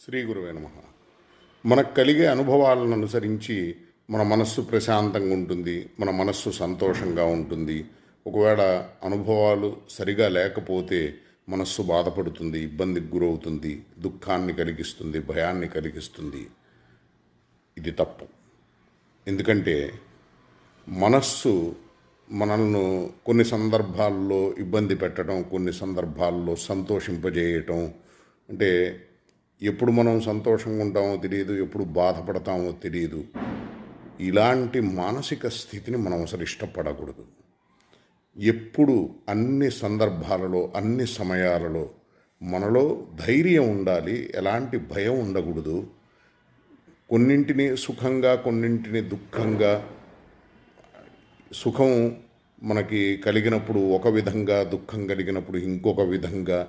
శ్రీ గురువే నమః. మనకు కలిగే అనుభవాలను అనుసరించి మన మనస్సు ప్రశాంతంగా ఉంటుంది, మన మనస్సు సంతోషంగా ఉంటుంది. ఒకవేళ అనుభవాలు సరిగా లేకపోతే మనస్సు బాధపడుతుంది, ఇబ్బందికి గురవుతుంది, దుఃఖాన్ని కలిగిస్తుంది, భయాన్ని కలిగిస్తుంది. ఇది తప్పు. ఎందుకంటే మనస్సు మనల్ని కొన్ని సందర్భాల్లో ఇబ్బంది పెట్టడం, కొన్ని సందర్భాల్లో సంతోషింపజేయటం. అంటే ఎప్పుడు మనం సంతోషంగా ఉంటామో తెలియదు, ఎప్పుడు బాధపడతామో తెలియదు. ఇలాంటి మానసిక స్థితిని మనం అసలు ఇష్టపడకూడదు. ఎప్పుడు అన్ని సందర్భాలలో, అన్ని సమయాలలో మనలో ధైర్యం ఉండాలి, ఎలాంటి భయం ఉండకూడదు. కొన్నింటిని సుఖంగా, కొన్నింటిని దుఃఖంగా. సుఖం మనకి కలిగినప్పుడు ఒక విధంగా, దుఃఖం కలిగినప్పుడు ఇంకొక విధంగా.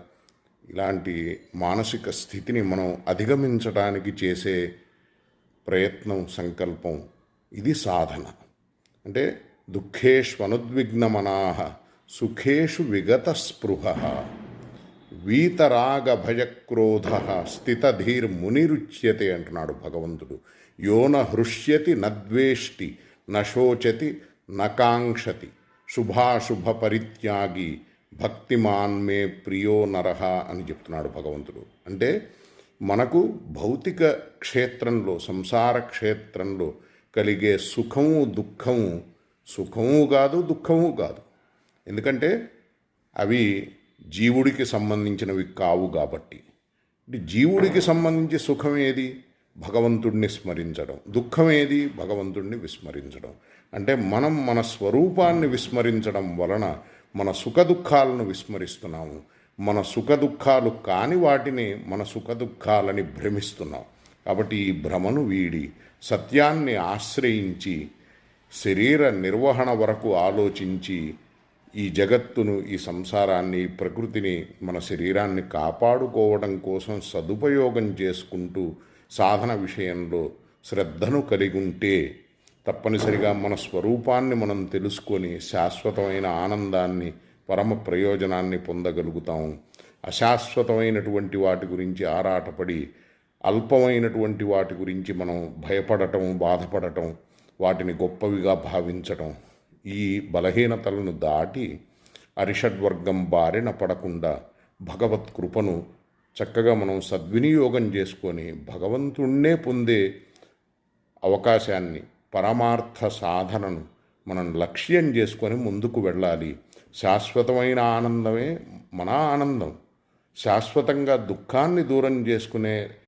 ఇలాంటి మానసిక స్థితిని మనం అధిగమించడానికి చేసే ప్రయత్నం, సంకల్పం, ఇది సాధన. అంటే దుఃఖేష్వనుద్విగ్నమనాః సుఖేషు విగత స్పృహ వీతరాగ భయక్రోధ స్థితధీర్మునిరుచ్యతే అంటున్నాడు భగవంతుడు. యోన హృష్యతి నద్వేష్టి నశోచతి నకాంక్షతి శుభాశుభ పరిత్యాగి భక్తిమాన్ మే ప్రియో నరహ అని చెప్తున్నాడు భగవంతుడు. అంటే మనకు భౌతిక క్షేత్రంలో, సంసార క్షేత్రంలో కలిగే సుఖము, దుఃఖము, సుఖము కాదు, దుఃఖము కాదు. ఎందుకంటే అవి జీవుడికి సంబంధించినవి కావు కాబట్టి. జీవుడికి సంబంధించి సుఖం ఏది? భగవంతుడిని స్మరించడం. దుఃఖం ఏది? భగవంతుడిని విస్మరించడం. అంటే మనం మన స్వరూపాన్ని విస్మరించడం వలన మన సుఖదుఖాలను విస్మరిస్తున్నాము. మన సుఖదుఖాలు కాని వాటిని మన సుఖదుఖాలని భ్రమిస్తున్నాం. కాబట్టి ఈ భ్రమను వీడి సత్యాన్ని ఆశ్రయించి శరీర నిర్వహణ వరకు ఆలోచించి ఈ జగత్తును, ఈ సంసారాన్ని, ప్రకృతిని, మన శరీరాన్ని కాపాడుకోవడం కోసం సదుపయోగం చేసుకుంటూ సాధన విషయంలో శ్రద్ధను కలిగి ఉంటే తప్పనిసరిగా మన స్వరూపాన్ని మనం తెలుసుకొని శాశ్వతమైన ఆనందాన్ని, పరమ ప్రయోజనాన్ని పొందగలుగుతాము. అశాశ్వతమైనటువంటి వాటి గురించి ఆరాటపడి అల్పమైనటువంటి వాటి గురించి మనం భయపడటం, బాధపడటం, వాటిని గొప్పవిగా భావించటం, ఈ బలహీనతలను దాటి అరిషడ్వర్గం బారిన పడకుండా భగవత్ కృపను చక్కగా మనం సద్వినియోగం చేసుకొని భగవంతుణ్ణే పొందే అవకాశాన్ని, పరమార్థ సాధనను మనం లక్ష్యం చేసుకొని ముందుకు వెళ్ళాలి. శాశ్వతమైన ఆనందమే మన ఆనందం. శాశ్వతంగా దుఃఖాన్ని దూరం చేసుకునే